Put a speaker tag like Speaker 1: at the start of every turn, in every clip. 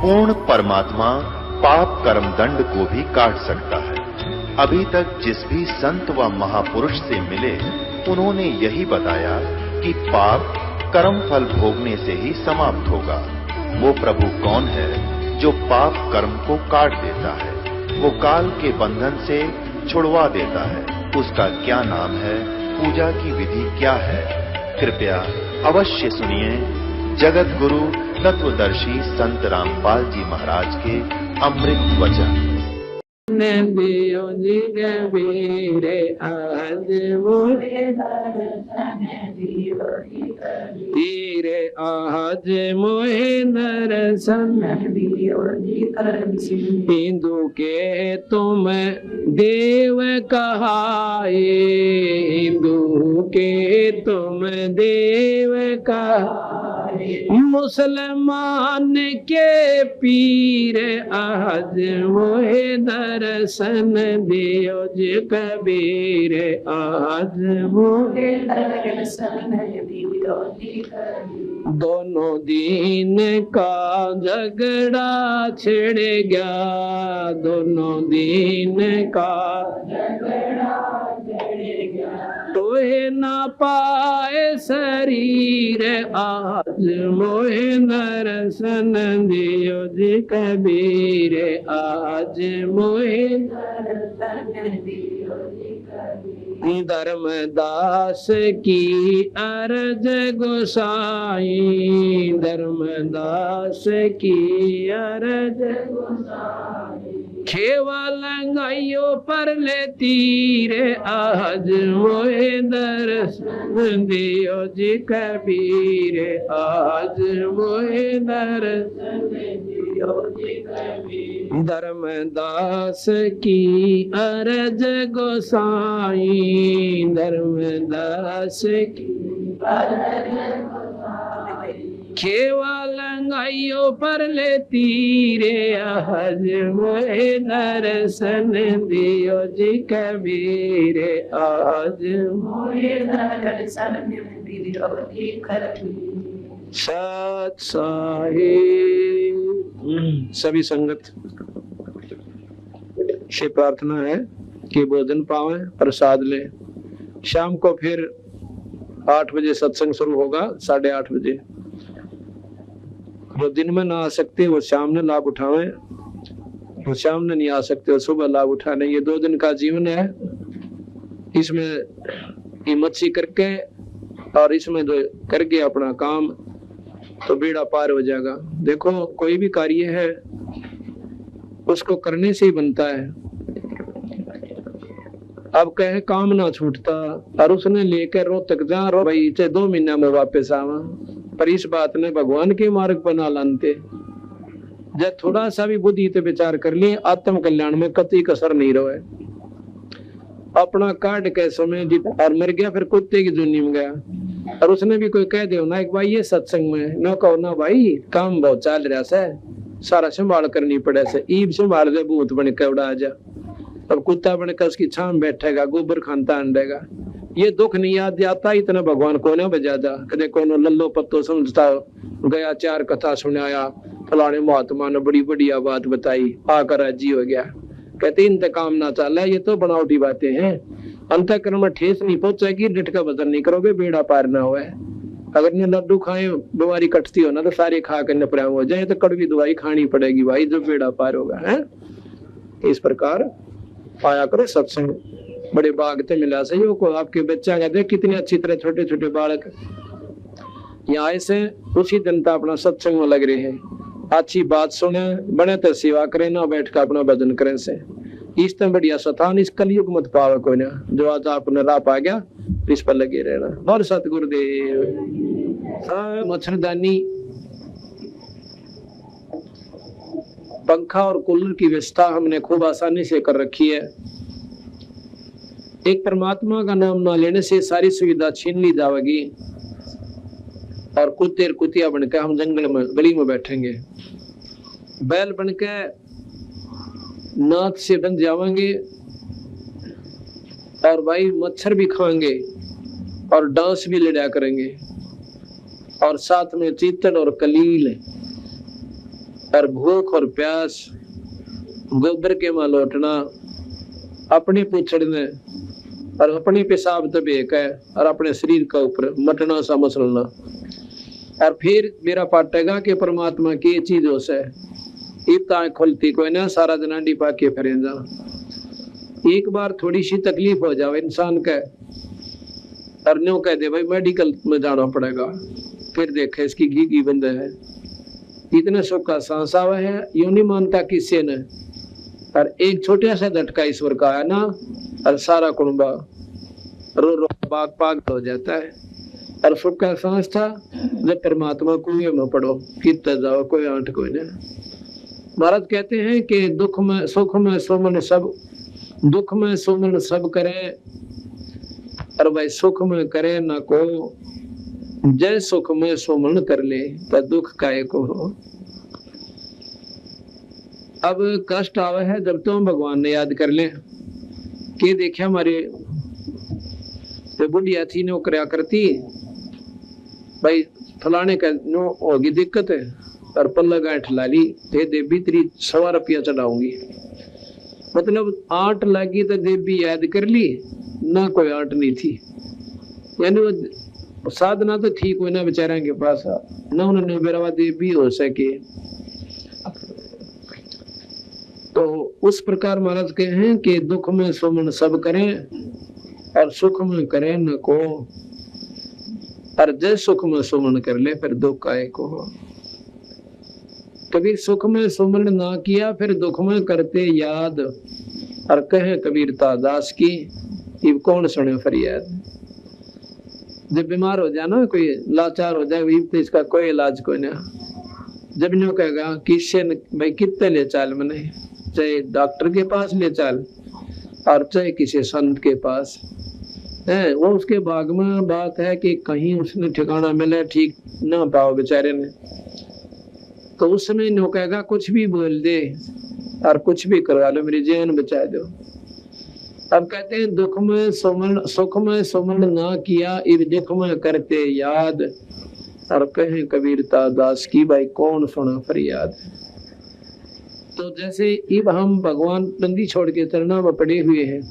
Speaker 1: पूर्ण परमात्मा पाप कर्म दंड को भी काट सकता है। अभी तक जिस भी संत व महापुरुष से मिले, उन्होंने यही बताया कि पाप कर्म फल भोगने से ही समाप्त होगा। वो प्रभु कौन है जो पाप कर्म को काट देता है, वो काल के बंधन से छुड़वा देता है? उसका क्या नाम है, पूजा की विधि क्या है? कृपया अवश्य सुनिए जगत गुरु तत्वदर्शी संत रामपाल जी महाराज के अमृत वचन।
Speaker 2: दियो जी कबीरे आज मोहे धीरे आज मोहे दर्शन हिंदू के तुम देव कहाए, हिंदू के तुम देव कहाए, मुसलमान के पीर आज मोहे दर्शन दियो जी कबीर आज मोहे दर्शन दियो जी कबीर। दोनों दीन का झगड़ा छिड़ गया, दोनों दीन का झगड़ा छिड़ गया, तोहे ना पाए शरीर आज मोहे दर्शन दियो जी कबीर आज मोहे दर्शन दियो जी कबीर। धर्मदास की अर्ज गोसाई, धर्मदास की अर्ज गोसाई, खेवा लंगाइयो पर ले तीर आज मोहे दर्शन दियो जी कबीर आज मोहे दर्शन दियो जी कबीर। धर्मदास की अर्ज गोसाई, धर्मदास की अर्ज खेवा लंगाइयो पर ले तीरे आज मोहे दर्शन दियो जी कबीर आज मोहे दर्शन दियो जी कबीर। सत साहिब। सभी संगत से प्रार्थना है कि भोजन पावे, प्रसाद ले। शाम को फिर 8 बजे सत्संग शुरू होगा, 8:30 बजे। जो दिन में ना आ सकते वो शाम में लाभ उठावे, वो शाम में नहीं आ सकते वो सुबह लाभ उठाने। ये 2 दिन का जीवन है, इसमें हिम्मत सी करके और इसमें जो करके अपना काम तो बेड़ा पार हो जाएगा। देखो कोई भी कार्य है उसको करने से ही बनता है। अब कहे काम ना छूटता और उसने लेकर रोहतक जा रो भाई 2 महीना में वापस आवा, पर इस बात ने भगवान के मार्ग पर ना लानते। जब थोड़ा सा भी बुद्धि पे विचार कर लिए, आत्म कल्याण में कतई कसर नहीं रहे। अपना काट के समय और मर गया, फिर कुत्ते की जुनी में गया। और उसने भी कोई कह दे ना एक भाई ये सत्संग में न कहो ना भाई काम बहुत चल रहा से, सारा संभाल करनी पड़े से, ईब संभाल दे भूत बन के उड़ा जा। अब कुत्ता बनकर उसकी छाम बैठेगा, गोबर खानता अंडेगा। ये दुख नहीं याद आता, इतना भगवान को न बजादा। कदे को लल्लो पत्तो समझता गया, 4 कथा सुनाया, फलाने महात्मा ने बड़ी बढ़िया बात बताई, आकर राजी हो गया। कहते इंतकाम ना चला, ये तो बनावटी बातें हैं। अंतःकरण में ठेस नहीं पहुंचेगी, डिट का वजन नहीं करोगे, बेड़ा पार ना हुआ। अगर ने लड्डू खाए बीमारी कटती हो ना तो सारे खा कर नपराम हो जाए, तो कड़वी दवाई खानी पड़ेगी भाई, जो बेड़ा पार होगा। है इस प्रकार पाया करो सत्संग, बड़े बाग थे मिला सही को। आपके बच्चा का देख कितने अच्छी तरह छोटे छोटे बालक यहाँ से उसी जनता अपना सत्संग में लग रहे हैं। अच्छी बात सुने, बने तो सेवा करें, ना बैठ कर अपना भजन करें से। इस तरह बढ़िया सतान इस कलयुग मत पावे कोई ना। जो आज आपने राह पा गया इस पर लगे रहना। और सतगुरुदेव मच्छरदानी पंखा और कूलर की व्यवस्था हमने खूब आसानी से कर रखी है। एक परमात्मा का नाम ना लेने से सारी सुविधा छीन ली जाएगी और कुत्ते और कुतिया बनकर हम जंगल में गली में बैठेंगे। बैल बनकर नाथ से बन जाएंगे और भाई मच्छर भी खाएंगे और डांस भी लड़ा करेंगे और साथ में चीतन और कलील और भूख और प्यास, गोबर के मां लौटना, अपनी पूछड़ने और अपनी पेशाब दबेक है और अपने शरीर का ऊपर मटना सा मसलना, और फिर मेरा पाटेगा कि परमात्मा की चीज हो से इतना खुलती कोई ना, सारा दिन अंडी पाके फिरेंदा। एक बार थोड़ी सी तकलीफ हो जाए इंसान का और न्यू कह दे भाई मेडिकल में जाना पड़ेगा, फिर देखे इसकी घी की बंद है, इतने सुख का सांस आवा है, यूं नहीं मानता किसी ने। और एक छोटा सा झटका ईश्वर का है ना, और सारा कुंबा रो रो पाग पाग हो जाता है। और सुख का सांस था जब परमात्मा कुएं में पड़ो, कितना जाओ कोई आंट कोई नहीं। महाराज कहते हैं कि दुख में सुख में सुमन सब, दुख में सुमन सब करें, और भाई सुख में करे न को, जय सुख में सुमन कर ले तो दुख काहे को हो। अब कष्ट आवे है जब तुम भगवान ने याद कर ले कि देखिए हमारे तो बुढ़िया थी नो करया करती, भाई फलाने का नो होगी दिक्कत है, और पल्ला गांठ ला ली, दे भीतरी 100 रुपया चढ़ाऊंगी, मतलब आंट लगी तो देवी याद कर ली ना, कोई आंट नहीं थी। यानी वो साधना तो ठीक हुई ना बेचारा के पास, ना उन्होंने बेरावा देवी हो सके। तो उस प्रकार महाराज कहे हैं कि दुख में सुमन सब करें और सुख में करें न को, और जय सुख में सुमन कर ले फिर दुख काहे को हो। कभी सुख में सुमन ना किया फिर दुख में करते याद, और कहे कबीरता दास की ये कौन सुने फरियाद। जब बीमार हो जाना कोई लाचार हो जाए तो इसका कोई इलाज कोई ना, जब न्यू कहेगा किससे भाई कितने ले चाल मने, चाहे डॉक्टर के पास ले चाल और चाहे किसी संत के पास है, वो उसके भाग में बात है कि कहीं उसने ठिकाना मिले ठीक ना पाओ बेचारे ने, तो उस समय न्यू कहेगा कुछ भी बोल दे और कुछ भी करवा लो, मेरी जान बचा दो। अब कहते हैं दुख में सुमन सुख में सुमन ना किया, इब दुख में करते याद, और कहें कबीरता दास की भाई कौन सुना फरियाद। तो जैसे इब हम भगवान बंदी छोड़ के चरणों में पड़े हुए हैं,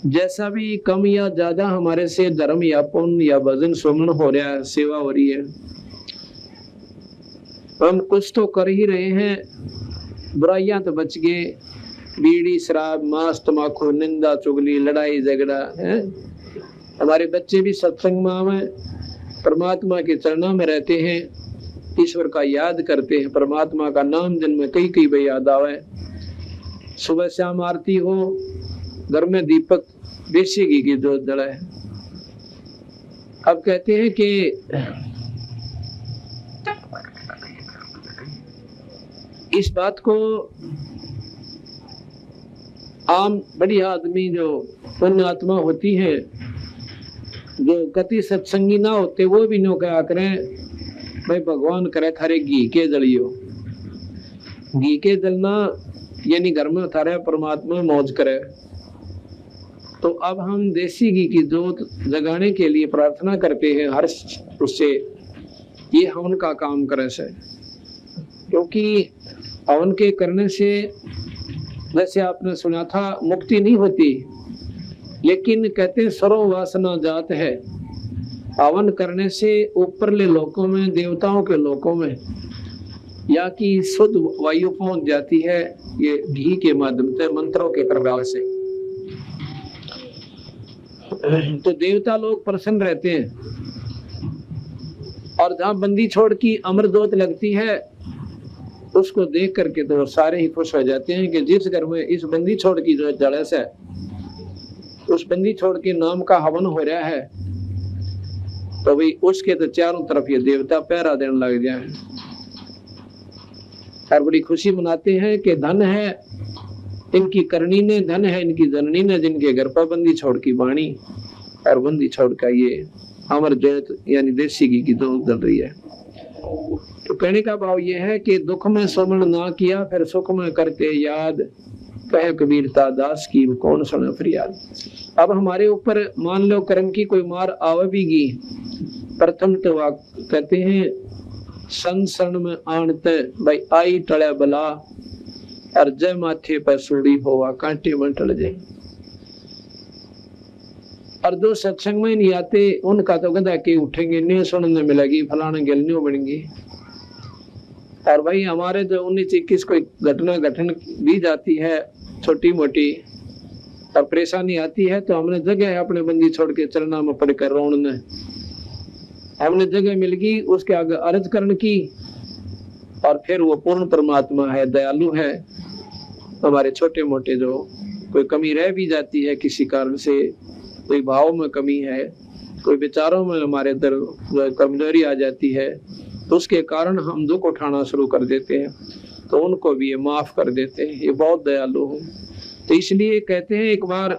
Speaker 2: जैसा भी कम या ज्यादा हमारे से धर्म या पुण्य या भजन सुमन हो रहा है, सेवा हो रही है, हम कुछ तो कर ही रहे हैं, बुराइयां तो बच गए, बीड़ी शराब मांस तमाकू निंदा चुगली लड़ाई झगड़ा है। हमारे बच्चे भी सत्संग में परमात्मा के चरणों में रहते हैं, ईश्वर का याद करते हैं, परमात्मा का नाम दिन में कई कई बार याद आवे। सुबह शाम आरती हो, घर में दीपक देसी घी की जोत जलाए। अब कहते हैं कि इस बात को आम बड़ी आदमी जो पुण्य आत्मा होती है, जो गति सत्संगी ना होते, वो भी नो क्या करें भाई भगवान करे थारे घी के जलियो। घी के जलना यानी घर में थारे परमात्मा मौज करे। तो अब हम देसी घी की जोत जगाने के लिए प्रार्थना करते हैं हर उससे, ये हवन का काम करे से, क्योंकि हवन के करने से जैसे आपने सुना था मुक्ति नहीं होती, लेकिन कहते सर्व वासना जात है। हवन करने से ऊपरले लोकों में, देवताओं के लोकों में या की शुद्ध वायु पहुंच जाती है, ये घी के माध्यम से, मंत्रों के प्रभाव से। तो देवता लोग प्रसन्न रहते हैं, और जहां बंदी छोड़ की अमर जोत लगती है उसको देख करके तो सारे ही खुश हो जाते हैं कि जिस घर में इस बंदी छोड़ की जो जड़े से उस बंदी छोड़ के नाम का हवन हो रहा है, तो भाई उसके तो चारों तरफ ये देवता पहरा देने लग जाए और बड़ी खुशी मनाते हैं कि धन है इनकी करनी ने, धन है इनकी जननी ने, जिनके घर पर बंदी छोड़ की वाणी और बंदी छोड़ का ये अमर जोत यानी देसी घी की जोत जल रही है। तो कहने का भाव ये है कि दुख में सुमन ना किया फिर सुख में करते याद, कहे कबीरता दास की कौन सुने फरियाद। अब हमारे ऊपर मान लो कर्म की कोई मार आवेगी, प्रथम तो कहते हैं संसरण में आणते भाई आई टले बला और जय माथे पर सूड़ी होवा कांटे में टल जाए। और जो सत्संग में नहीं आते उनका तो गदा के उठेंगे, नहीं सुनने मिलेगी, फलाना गिलनियों बनेंगी। और भाई हमारे जो 19-21 कोई घटना घटन भी जाती है छोटी मोटी और परेशानी आती है तो हमने जगह अपने बंदी छोड़ के चलना में पड़कर रोने हमने जगह मिल गई, उसके आगे अर्ज करने की। और फिर वो पूर्ण परमात्मा है, दयालु है। हमारे छोटे मोटे जो कोई कमी रह भी जाती है किसी कारण से, कोई भाव में कमी है, कोई विचारों में हमारे अंदर कमजोरी आ जाती है, तो उसके कारण हम दुख उठाना शुरू कर देते हैं, तो उनको भी ये माफ कर देते हैं। ये बहुत दयालु है। तो इसलिए कहते हैं एक बार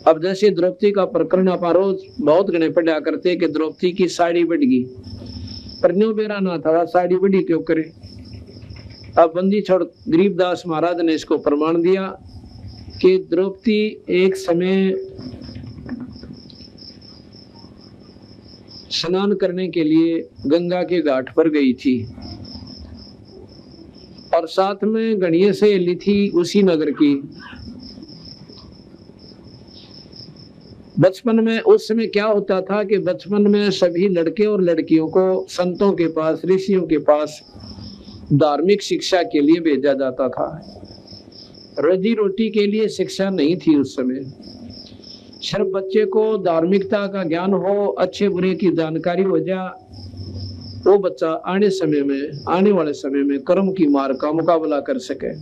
Speaker 2: अब जैसे द्रौपदी का प्रकरण आप रोज बहुत गणे पढ़ा करते कि द्रौपदी की साड़ी बढ़ गई, पर न्यू बेरा ना था, साड़ी बढ़ी क्यों करे। अब बंदी छोड़ गरीबदास महाराज ने इसको प्रमाण दिया कि द्रौपदी एक समय स्नान करने के लिए गंगा के घाट पर गई थी और साथ में गणिये सहेली थी उसी नगर की। बचपन में उस समय क्या होता था कि बचपन में सभी लड़के और लड़कियों को संतों के पास, ऋषियों के पास धार्मिक शिक्षा के लिए भेजा जाता था। रोजी रोटी के लिए शिक्षा नहीं थी उस समय। सिर्फ बच्चे को धार्मिकता का ज्ञान हो, अच्छे बुरे की जानकारी हो जा, वो बच्चा आने वाले समय में कर्म की मार का मुकाबला कर सके।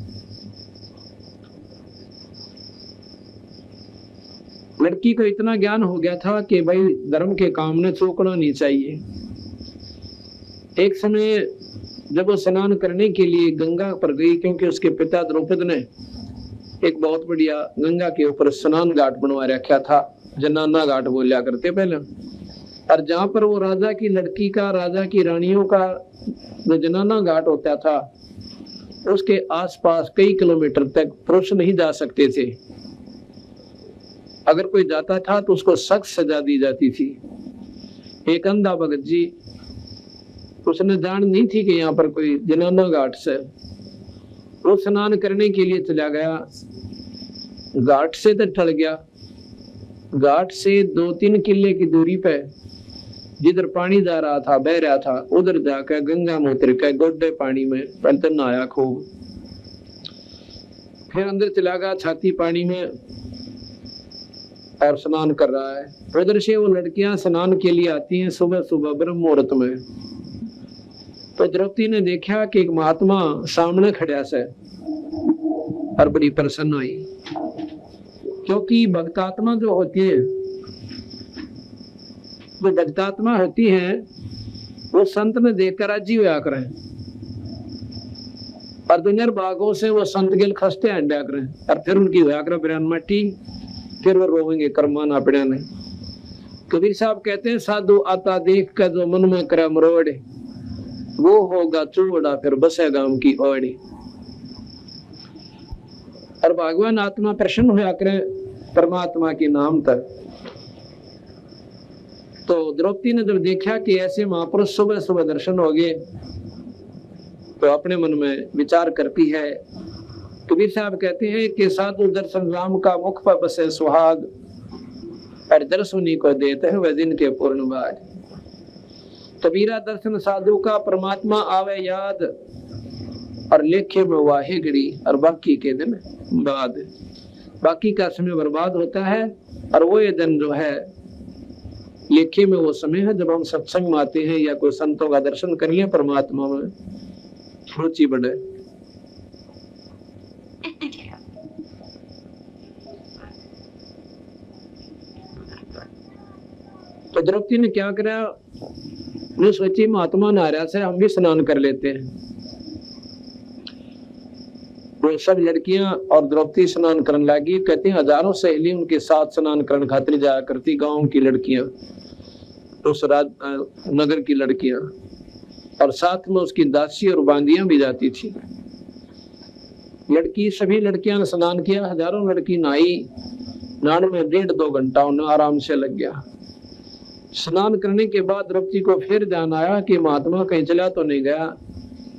Speaker 2: लड़की को इतना ज्ञान हो गया था कि भाई धर्म के काम में चूकना नहीं चाहिए। एक समय जब वो स्नान करने के लिए गंगा पर गई, क्योंकि उसके पिता द्रौपद ने एक बहुत बढ़िया गंगा के ऊपर स्नान घाट बनवा रखा था, जनाना घाट बोलिया करते पहले। और जहां पर वो राजा की लड़की का, राजा की रानियों का जो जनाना घाट होता था, उसके आसपास कई किलोमीटर तक पुरुष नहीं जा सकते थे। अगर कोई जाता था तो उसको सख्त सजा दी जाती थी। एक अंधा भगत जी, उसने जान नहीं थी कि यहाँ पर कोई जनाना घाट से, वो स्नान करने के लिए चला गया। घाट से तो टल गया, घाट से 2-3 किले की दूरी पे जिधर पानी जा रहा था, बह रहा था, उधर जाकर गंगा में उतर के गोड्डे पानी में पहले नहाया खूब। फिर अंदर चला गया छाती पानी में और स्नान कर रहा है। उधर से वो लड़कियां स्नान के लिए आती हैं सुबह सुबह ब्रह्म मुहूर्त में। तो द्रौपदी ने देखा कि एक महात्मा सामने खड़ा से और बड़ी प्रसन्न हुई, क्योंकि भक्तात्मा जो होती है, वो भक्तात्मा होती है, वो संत ने देखकर राजी हुआ करें और दुनिया भागों से वो संत गिल खसते अंडा करें और फिर उनकी हुआ करें बिरान मट्टी, फिर वो रोवेंगे कर्माना पड़ा नहीं। कबीर साहब कहते हैं साधु आता देख कर जो मन में करे मरोड़े, वो होगा चूड़ा फिर बसेगा उनकी ओड़ी। और भगवान आत्मा प्रसन्न हुआ करे परमात्मा के नाम तक। तो द्रौपदी ने जब देखा कि ऐसे महापुरुष सुबह सुबह दर्शन हो गए, तो अपने मन में विचार करती है। कबीर साहब कहते हैं कि साधु दर्शन राम का मुख पर बसे सुहाग, और दर्शनी को देते हैं वह दिन के पूर्ण भाग। कबीरा दर्शन साधु का परमात्मा आवे याद, और लेखे में वाहे घड़ी और बाकी के दिन बाद। बाकी का समय बर्बाद होता है और वो ये दिन जो है लेखे में वो समय है जब हम सत्संग में आते हैं या कोई संतों का दर्शन कर लिया, परमात्मा में रुचि बढ़े। तो द्रौपदी ने क्या करा, ने सोची महात्मा नारा से हम भी स्नान कर लेते हैं। वो सब लड़कियां और द्रौपदी स्नान करने लगी। कहते हैं हजारों सहेली उनके साथ स्नान करने खातिर जाया करती, गांव की लड़कियां, उस नगर की लड़कियां, और साथ में उसकी दासी और बांदियां भी जाती थी। लड़की सभी लड़कियां ने स्नान किया, हजारों लड़की नहाई। नहाने में 1.5-2 घंटा उन्हें आराम से लग गया। स्नान करने के बाद द्रौपदी को फिर ध्यान आया कि महात्मा कहीं चला तो नहीं गया,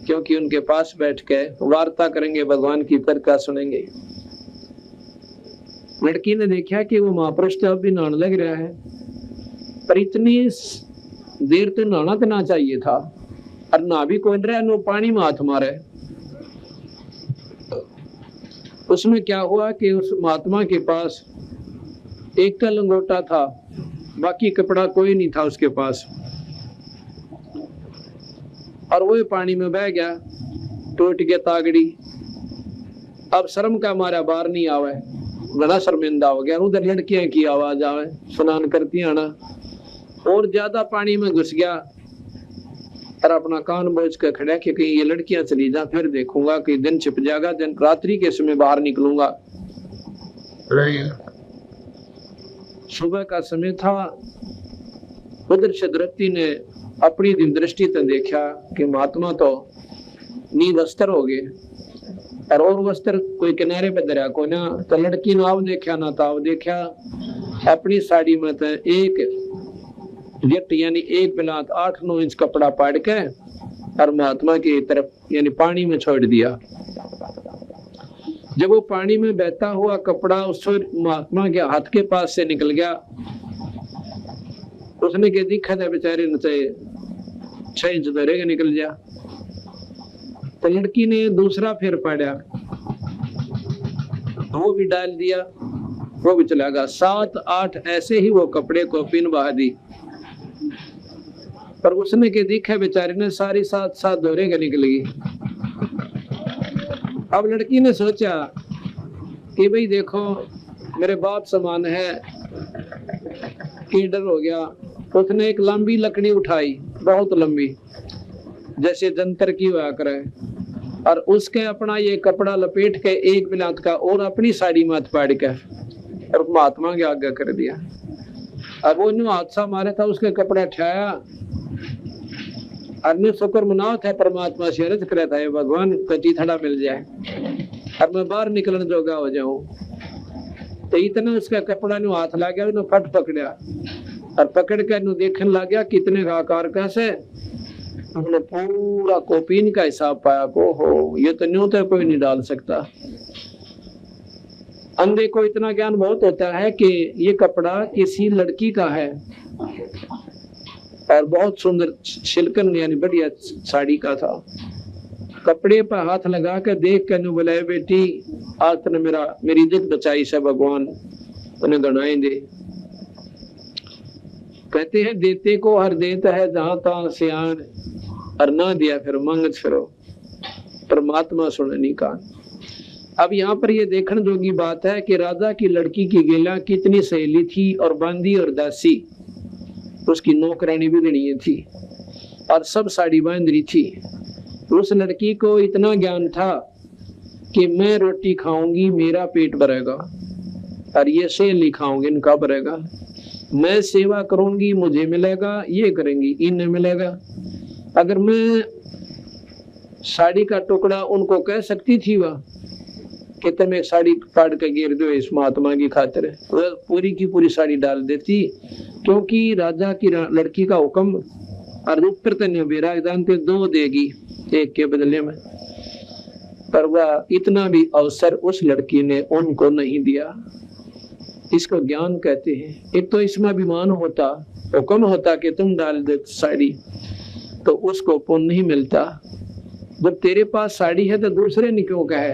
Speaker 2: क्योंकि उनके पास बैठ के वार्ता करेंगे, भगवान की कथा सुनेंगे। लड़की ने देखा कि वो महापुरुष तो अब भी नहाने लग रहा है, पर इतनी देर तो नहाना तो ना चाहिए था, और ना भी कोई रहा, नो पानी में हाथ मारे। उसमें क्या हुआ कि उस महात्मा के पास एक का लंगोटा था, बाकी कपड़ा कोई नहीं था उसके पास, और वो पानी में बह गया, टूट गया तागड़ी। अब शर्म का मारा बाहर नहीं आवे, बड़ा शर्मिंदा हो गया। उधर लड़कियां की आवाज आवे, स्नान करती आना, और ज्यादा पानी में घुस गया, और अपना कान बोझ कर खड़ा कि कहीं ये लड़कियां चली जा, फिर देखूंगा कि दिन छिप जाएगा, दिन रात्रि के समय बाहर निकलूंगा। सुबह का समय था। उधर से द्रौपदी ने अपनी दिन दृष्टि से देखा कि महात्मा तो नींद अस्तर हो गए, और वस्त्र कोई किनारे पे दरिया को ना, तो लड़की ने अब देखा ना ताव देखा, अपनी साड़ी में तो एक जट यानी एक बिलात 8-9 इंच कपड़ा पाड़ के और महात्मा की तरफ यानी पानी में छोड़ दिया। जब वो पानी में बहता हुआ कपड़ा उस महात्मा के हाथ के पास से निकल गया, उसने के दिखा था बेचारे न 6 इंच दरेगा निकल गया। तो लड़की ने दूसरा फिर पाड़ा, वो भी डाल दिया, वो भी चला गया। 7-8 ऐसे ही वो कपड़े को पिन बहा दी, पर उसने के दिखा बेचारे ने सारी 7 दौरेगा निकल गई। अब लड़की ने सोचा कि भाई देखो मेरे बाप समान है, कि डर हो गया। उसने एक लंबी लकड़ी उठाई, बहुत लंबी, जैसे जंतर की हुआ करे, और उसके अपना ये कपड़ा लपेट के एक बिलात का और अपनी साड़ी में पाड़ के और महात्मा के आगे कर दिया। अब वो हादसा मारा था, उसके कपड़ा उठाया, अन्य शुक्र मनाओ था, परमात्मा से अर्ज करे था भगवान कची थड़ा मिल जाए और मैं बाहर निकलने जोगा हो जाऊं। तो इतना उसका कपड़ा नु हाथ ला गया, फट पकड़ा और पकड़ कर नु देखने लग गया कितने का आकार का से। हमने पूरा कोपीन का हिसाब पाया को हो, ये तो न्यू तो कोई नहीं डाल सकता। अंधे को इतना ज्ञान बहुत होता है कि ये कपड़ा किसी लड़की का है और बहुत सुंदर सिल्कन यानी बढ़िया साड़ी का था। कपड़े पर हाथ लगा कर देख कर बोला बेटी आज तने मेरी इज्जत बचाई से भगवान उन्हें गणाए दे। कहते हैं देते को हर देता है जहां तहां सियान, और ना दिया फिर मांगत फिरो, परमात्मा सुननी का। अब यहाँ पर ये देखने जोगी बात है कि राजा की लड़की की गेला कितनी सहेली थी, और बांदी और दासी उसकी नौकरानी भी गणी थी, और सब साड़ी बांध रही थी। उस लड़की को इतना ज्ञान था कि मैं रोटी खाऊंगी मेरा पेट भरेगा, और ये सहेली खाऊंगी इनका भरेगा। मैं सेवा करूंगी मुझे मिलेगा, ये करेंगी इन्हें मिलेगा। अगर मैं साड़ी का टुकड़ा उनको कह सकती थी वह कि तुम्हें साड़ी फाड़ के गिर दो इस महात्मा की खातिर, वह पूरी की पूरी साड़ी डाल देती, क्योंकि राजा की लड़की का हुक्म और ऊपर तने जानते 2 देगी एक के बदले में। पर वह इतना भी अवसर उस लड़की ने उनको नहीं दिया। इसको ज्ञान कहते हैं। एक तो इसमें अभिमान होता, हुक्म होता कि तुम डाल दे साड़ी, तो उसको पुण्य नहीं मिलता। जब तेरे पास साड़ी है तो दूसरे ने क्यों कहे।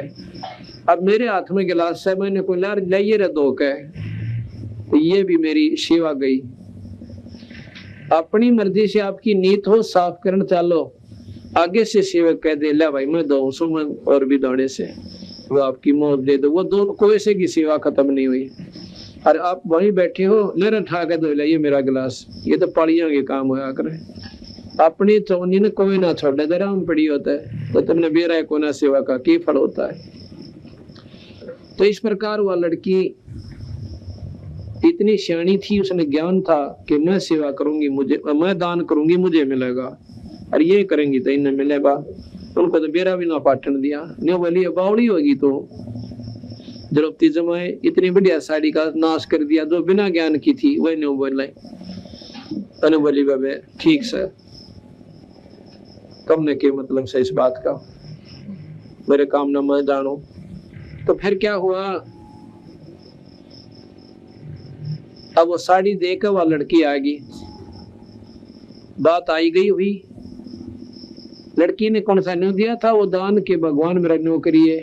Speaker 2: अब मेरे हाथ में गिलास है, मैंने कोई लाइए रे 2 कहे, तो ये भी मेरी सेवा गई। अपनी मर्जी से आपकी नीयत हो साफ करना चालो, आगे से सेवक कह दे ला भाई मैं 2 सुमन और भी दौड़े से वो आपकी मौत दे दो, वो 2 कोई से की सेवा खत्म नहीं हुई। और आप वहीं बैठे हो मेरा ठा के दो ये मेरा गिलास, ये तो पड़ियों के काम होया करे। अपनी चौनी ने कोई ना छोड़े दे राम पड़ी होता है, तो तुमने बेरा को ना सेवा का की फल होता है। तो इस प्रकार वह लड़की इतनी सियाणी थी, उसने ज्ञान था कि मैं सेवा करूंगी मुझे, मैं दान करूंगी मुझे मिलेगा, और ये करेंगी तो इन्हें मिलेगा। उनको तो बेरा भी ना पाटन दिया, न्यू बोली बावड़ी होगी तो द्रौपदी जमाए इतनी बढ़िया साड़ी का नाश कर दिया जो बिना ज्ञान की थी, वह न्यू बोले। तने बोली बाबे ठीक से, तुमने क्या मतलब से इस बात का, मेरे काम न मैं जानो। तो फिर क्या हुआ, अब वो साड़ी देकर वह लड़की आ गई, बात आई गई हुई। लड़की ने कौन सा न्यू दिया था, वो दान के भगवान मेरा न्यू करिए।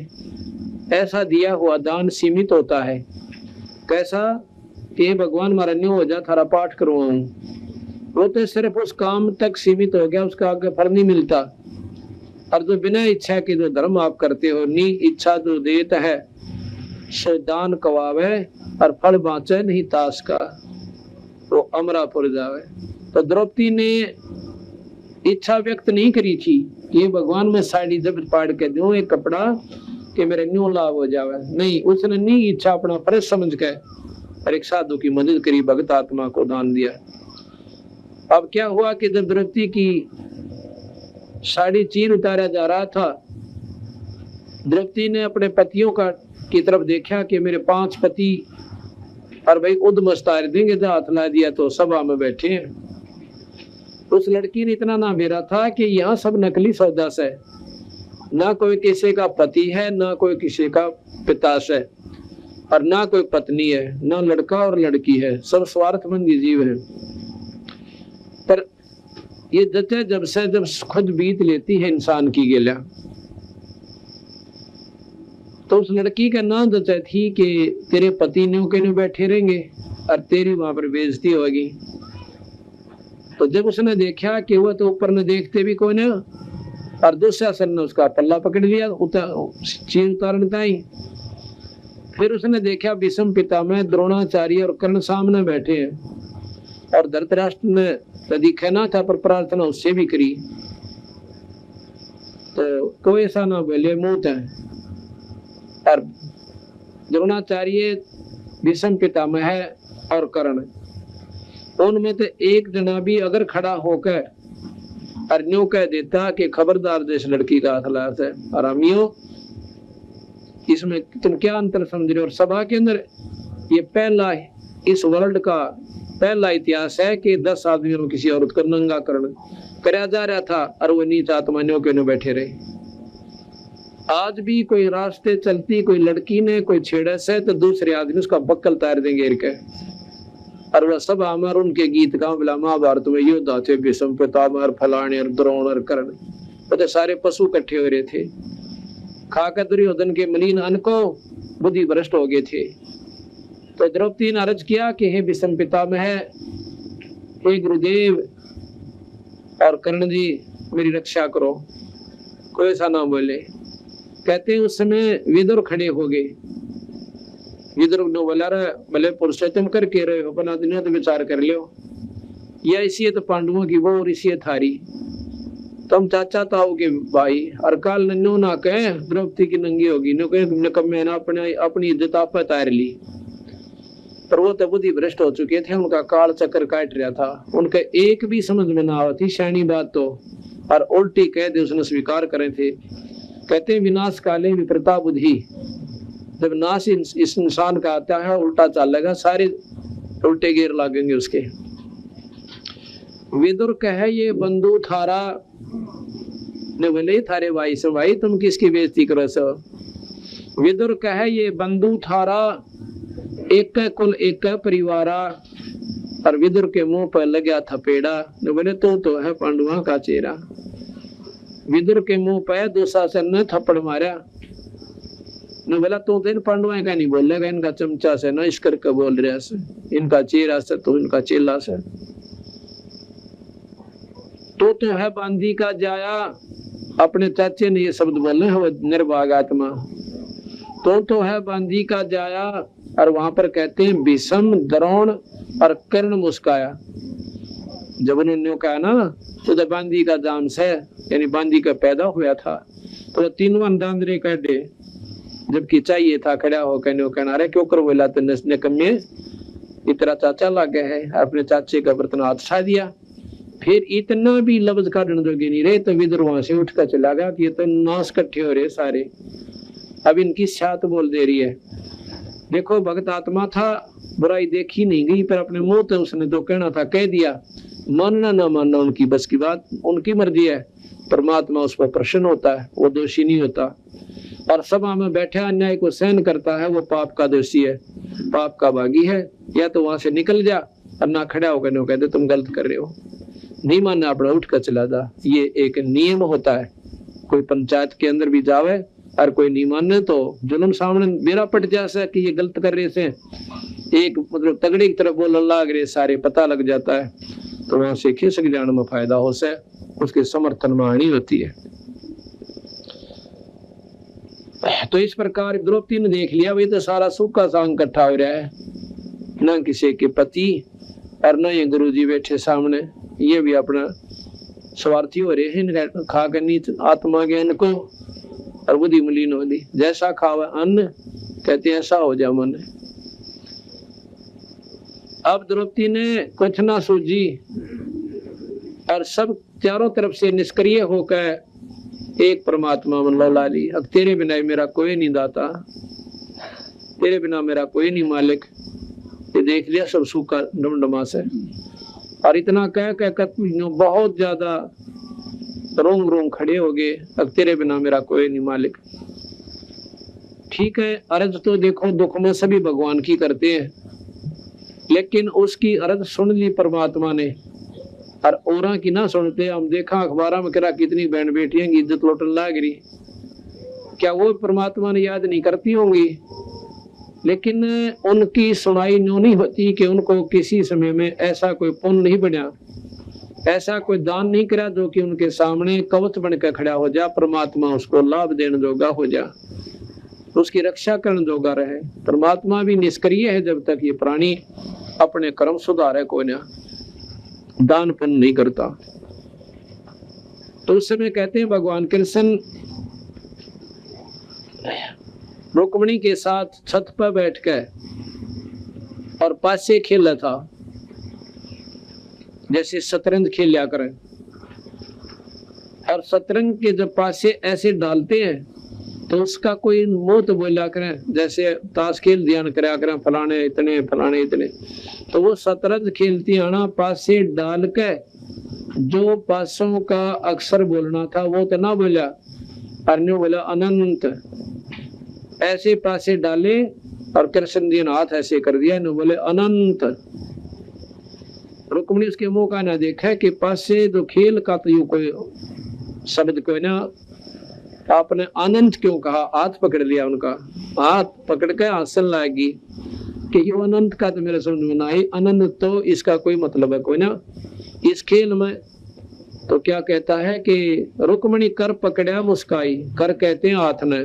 Speaker 2: ऐसा दिया हुआ दान सीमित होता है। कैसा कि भगवान मारा न्यू हो जा, थारा पाठ करवाऊं, वो तो सिर्फ उस काम तक सीमित हो गया, उसका आगे फल नहीं मिलता। और जो बिना इच्छा के जो धर्म आप करते हो, नी इच्छा जो देता है सो दान कवावे, और फल बाँचे नहीं ताश का, वो अमरापुर जावे। तो द्रौपदी ने इच्छा व्यक्त नहीं करी थी कि भगवान में साड़ी जब पाड़ के दूं एक कपड़ा कि मेरे न्यू लाभ हो जावे, नहीं, उसने नहीं इच्छा अपना फर्ज समझ के और एक साधु की मदद करी, भगत आत्मा को दान दिया। अब क्या हुआ कि जब द्रौपदी की साड़ी चीर उतारा जा रहा था, द्रौपदी ने अपने पतियों का की तरफ देखा कि मेरे 5 पति और भाई उद्मस्तार देंगे, जो हाथ ला दिया तो सभा में बैठे हैं। उस लड़की ने इतना ना मेरा था कि यहाँ सब नकली सौदा से, ना कोई किसी का पति है, ना कोई किसी का पिता से, और ना कोई पत्नी है, ना लड़का और लड़की है, सब स्वार्थमंदी जीव है। पर ये जते जब से जब खुद बीत लेती है इंसान की गेला, तो उस लड़की का नाम जचा थी कि तेरे पति ने के बैठे रहेंगे और तेरी वहां पर बेइज्जती होगी। तो जब उसने देखा कि वह तो ऊपर ने देखते भी कोई नहीं, और दुशासन ने उसका पल्ला पकड़ लिया चीर उतारने ताई। फिर उसने देखा भीष्म पितामह, द्रोणाचार्य और कर्ण सामने बैठे हैं, और धृतराष्ट्र ने यदि कहना था पर प्रार्थना उससे भी करी, तो कोई ऐसा ना बोले मुंह है। और द्रोणाचार्य, भीष्म पितामह और कर्ण, उनमें तो एक जना भी अगर खड़ा होकर और न्यू कह देता कि खबरदार जिस लड़की का हाथ है, आरामियों इसमें तुम क्या अंतर समझ रहे हो। और सभा के अंदर ये पहला इस वर्ल्ड का पहला इतिहास है कि 10 आदमियों में किसी औरत का नंगा करण कराया जा रहा था, और वो नीच आत्मानियों के बैठे रहे। आज भी कोई रास्ते चलती कोई लड़की ने कोई छेड़ा से, तो दूसरे आदमी उसका बक्कल तार देंगे घेर के, और वह सब अमर उनके गीत गाँव बिला महाभारत में योद्धा थे, भीष्म पितामह, फलाने और द्रोण और कर्ण, तो सारे पशु इकट्ठे हो रहे थे। खाकर दुर्योधन के मलिन अन्न को बुद्धि भ्रष्ट हो गए थे। तो द्रौपदी ने अर्ज किया कि हे भीष्म पितामह, हे गुरुदेव और कर्ण जी, मेरी रक्षा करो। कोई ऐसा ना बोले। कहते उस समय विदुर खड़े हो गए। विदुर ने बोला, भले पुरुषोत्तम करके रहे हो, अपना दुनिया तो विचार कर लो, या इसी तो पांडवों की वो और इसी थारी, तुम चाचा ताऊ के भाई, और काल नन्नू ना कहे द्रौपदी की नंगी होगी, नो कहे तुमने कब मैंने अपनी इज्जत आप तार ली। पर वो तो बुद्धि भ्रष्ट हो चुके थे, उनका काल चक्कर काट रहा था, उनके एक भी समझ में ना आती शानी बात तो, और उल्टी कह दे उसने स्वीकार करे थे। कहते विनाश काले विप्रता बुद्धि, जब नाश इस इंसान का आता है उल्टा चलेगा, सारे उल्टे गिर लगेंगे उसके। विदुर कहे ये बंधु थारा ने बोले थारे भाई से, भाई तुम किसकी बेइज्जती करो सो। विदुर कहे ये बंधु थारा, एक कुल एक परिवारा, और विदुर के मुंह पर लगा थपेड़ा, ने बोले तो है पांडुआ का चेहरा। विदुर के मुंह पर दुशासन ने थप्पड़ मारा, ने बोला तो इन पांडुआ का नहीं बोलेगा, इनका चमचा से न इस करके बोल रहा से, इनका चेहरा से तो इनका चेला से। तो है बांधी का जाया, अपने चाचे ने ये शब्द बोले हैं, निर्भाग आत्मा। तो है बांधी का जाया, और वहां पर कहते हैं भीष्म, द्रोण और कर्ण मुस्काया। जब उन्होंने कहा ना तो बांधी का जाम से, यानी बांधी का पैदा हुआ था, तो तीनों अंदांद्रे कह दे, जबकि चाहिए था खड़ा हो कहना अरे क्यों कर बोला, तो नसने कमे इतना चाचा लगे है, अपने चाचे का बर्तन हाथ छा दिया। फिर इतना भी लफ्ज काटने जोगे नहीं रहे, तो विदुर वहां से उठकर चला गया कि ये तो नाश इकट्ठे हो रहे सारे, अब इनकी छात बोल दे रही है। देखो भगत आत्मा था, बुराई देखी नहीं गई, पर अपने मुंह तो उसने तो कहना था कह दिया, मानना ना मानना उनकी बस की बात, उनकी मर्जी है। परमात्मा उस पर प्रसन्न होता है, वो दोषी नहीं होता। और सभा में बैठे अन्याय को सहन करता है, वो पाप का दोषी है, पाप का भागी है। या तो वहां से निकल जा और ना खड़ा होकर नहीं कहते तुम गलत कर रहे हो, नहीं मानना अपना उठ कर चला जा। ये एक नियम होता है। कोई पंचायत के अंदर भी जावे और कोई नहीं माने तो जुल्म सामने मेरा पट जाए कि ये गलत कर रहे से, एक मतलब तगड़ी की तरफ बोलने लग रहे, सारे पता लग जाता है, तो वहां से खिसक जाने में फायदा हो से, उसके समर्थन में हानि होती है। तो इस प्रकार द्रौपदी ने देख लिया भाई तो सारा सुख का सांग इकट्ठा हो रहा है, न किसी के पति और न ये गुरुजी बैठे सामने, ये भी अपना स्वार्थी हो रहे हैं, खा कर नीच आत्मा ज्ञान को और बुद्धि मलिन हो ली। जैसा खावा अन्न कहते ऐसा हो जा मन। अब द्रौपदी ने कुछ ना सूझी और सब चारों तरफ से निष्क्रिय होकर एक परमात्मा मन लौला ली। अब तेरे बिना मेरा कोई नहीं दाता, तेरे बिना मेरा कोई नहीं मालिक। ये देख लिया सब सूखा डमडमा से, और इतना कह बहुत ज्यादा रोम रोम खड़े हो गए। अब तेरे बिना मेरा कोई नहीं मालिक। ठीक है, अर्ज तो देखो दुख में सभी भगवान की करते हैं, लेकिन उसकी अर्ज सुन ली परमात्मा ने और औरा की ना सुनते। हम देखा अखबार में करा कितनी बहन बेटियां की इज्जत लौटन लाग रही, क्या वो परमात्मा ने याद नहीं करती होंगी? लेकिन उनकी सुनाई न्यों नहीं होती कि उनको किसी समय में ऐसा कोई पुण्य नहीं बना, ऐसा कोई दान नहीं करा जो कि उनके सामने कवच बनकर खड़ा हो जा, परमात्मा उसको लाभ देने जोगा हो जा, उसकी रक्षा करने जोगा रहे। परमात्मा भी निष्क्रिय है जब तक ये प्राणी अपने कर्म सुधारे कोई ना दान पुण्य नहीं करता। तो उस समय कहते हैं भगवान कृष्ण रुक्मिणी के साथ छत पर बैठकर और पासे खेला था, जैसे शतरंज खेल लिया करें। और शतरंज के जब पासे ऐसे डालते हैं तो उसका कोई मुंह तो बोला करें, जैसे ताश खेल ध्यान करा करें फलाने इतने फलाने इतने। तो वो शतरंज खेलती आना पासे डाल के जो पासों का अक्षर बोलना था वो तो ना बोला, और बोला अनंत। ऐसे पासे डाले और कृष्ण जी ने हाथ ऐसे कर दिया, न बोले अनंत। रुक्मिणी उसके मुंह का ना देखा कि पासे जो खेल का तो यूं कोई शब्द कोई ना, आपने अनंत क्यों कहा? हाथ पकड़ लिया उनका, हाथ पकड़ के हंसन लगी कि ये अनंत का तो मेरे समझ में ना आई। अनंत तो इसका कोई मतलब है कोई ना इस खेल में। तो क्या कहता है कि रुक्मिणी कर पकड़ा मुस्काई, कर कहते हैं हाथ ने,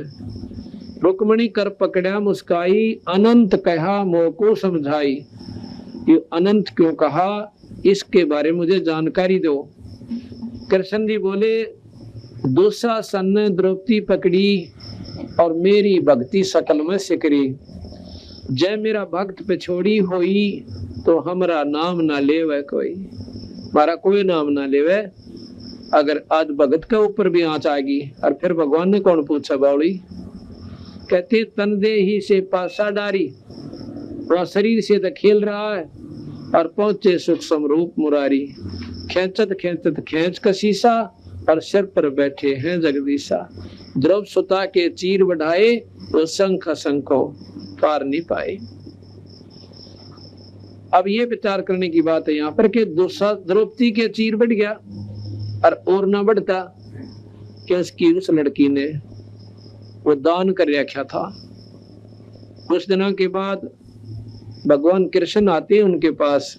Speaker 2: रुक्मिणी कर पकड़ा मुस्काई, अनंत कहा मोह को समझाई। ये अनंत क्यों कहा इसके बारे में मुझे जानकारी दो। कृष्ण जी बोले दुशासन ने द्रौपदी पकड़ी और मेरी भक्ति सकल में सिकरी। जय मेरा भक्त पे छोड़ी होई तो हमारा नाम ना लेवे कोई, हमारा कोई नाम ना लेवे। अगर आज भगत के ऊपर भी आंच आएगी और फिर भगवान ने कौन पूछा बावड़ी? कहते तन दे ही से पासा डारी, वह शरीर से तो खेल रहा है और पहुंचे सुख समरूप मुरारी। खेचत खेचत खेच का शीशा और सिर पर बैठे हैं जगदीशा। द्रव सुता के चीर बढ़ाए तो शंख शंखो पार नहीं पाए। अब ये विचार करने की बात है यहाँ पर कि द्रौपदी के चीर बढ़ गया और ना बढ़ता कि उसकी उस लड़की ने वो दान कर रखा था। कुछ दिनों के बाद भगवान कृष्ण आते हैं उनके पास,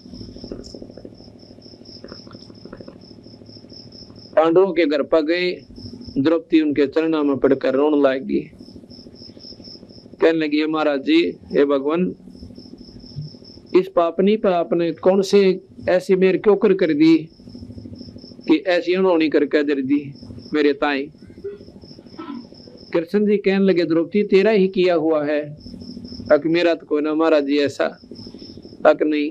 Speaker 2: पांडवों के घर पर गए। द्रौपदी उनके चरणों में पड़कर रोने लगी, कहने लगी महाराज जी, हे भगवान, इस पापनी पर आपने कौन से ऐसी मेरे क्यों कर दी कि ऐसी अनहोनी करके दे दी मेरे ताई। कृष्ण जी कहने लगे द्रौपदी तेरा ही किया हुआ है, अक मेरा तो कोई ना महाराज जी ऐसा तक नहीं।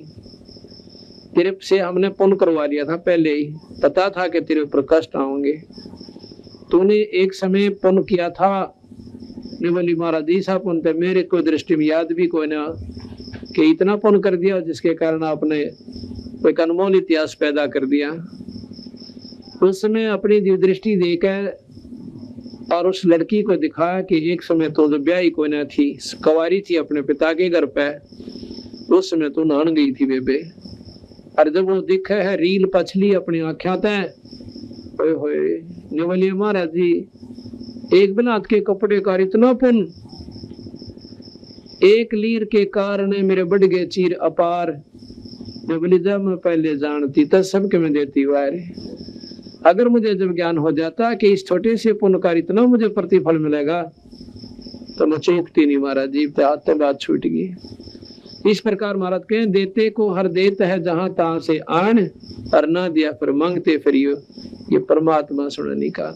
Speaker 2: तेरे से हमने पुण्य करवा लिया था, पहले ही पता था कि तेरे ऊपर कष्ट आएंगे। तूने एक समय पुण्य किया था, बोली महाराज जी सा पुण्य तो मेरे को दृष्टि में याद भी कोई ना कि इतना पुण्य कर दिया जिसके कारण आपने एक अनमोल इतिहास पैदा कर दिया। उसने अपनी दृष्टि देकर और उस लड़की को दिखाया कि एक समय तो जो ब्याही कोई न थी, कुंवारी थी अपने पिता के घर पे, उस समय तो नहान गई थी बेबे। और जब वो दिखे है रील पछली अपनी आँखें तय, बोलिए महाराज जी एक बिलात के कपड़े का इतना पुन, एक लीर के कारण मेरे बढ़ गए चीर अपार। बोली जब मैं पहले जानती तब सबके मैं देती वारे। अगर मुझे जब ज्ञान हो जाता कि इस छोटे से पुण्य का इतना मुझे प्रतिफल मिलेगा तो मैं चूकती नहीं महाराज जी। हाथ बात छूट गई। इस प्रकार महाराज कहे देते को हर देत है जहां तहां से आन, और ना दिया फिर मांगते फिरियो, ये परमात्मा सुनने का।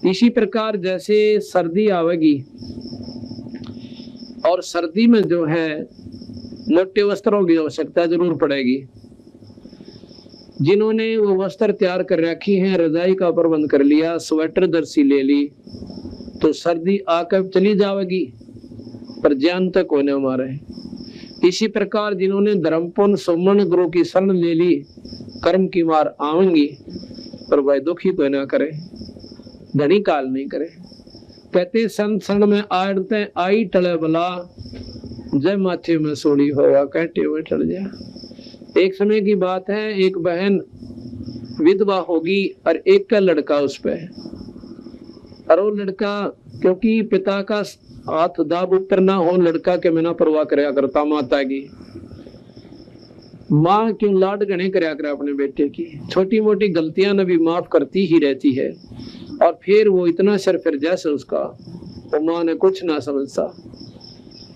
Speaker 2: इसी प्रकार जैसे सर्दी आवेगी और सर्दी में जो है मोटे वस्त्रों की आवश्यकता जरूर पड़ेगी। जिन्होंने वो वस्त्र तैयार कर रखी हैं, रजाई का प्रबंध कर लिया, स्वेटर दर्सी ले ली, तो सर्दी आकर चली जाएगी पर ज्ञान तक होने हमारे। इसी प्रकार जिन्होंने धर्मपुन सुमन गुरु की शरण ले ली, कर्म की मार आवेंगी पर वह दुखी तो न करे, धनी काल नहीं करे। कहते संत शरण में आड़ते आई टले बला, जय माथे में सोड़ी होगा कहते हुए टल जा। एक समय की बात है, एक बहन विधवा होगी और एक का लड़का उस पे, और वो लड़का क्योंकि पिता का हाथ दाब ऊपर ना हो, लड़का के बिना परवाह कराया करता माता की। माँ क्यों लाड गणे कराया करे अपने बेटे की, छोटी मोटी गलतियां न भी माफ करती ही रहती है। और फिर वो इतना सर फिर जैसे उसका, वो माँ ने कुछ ना समझता,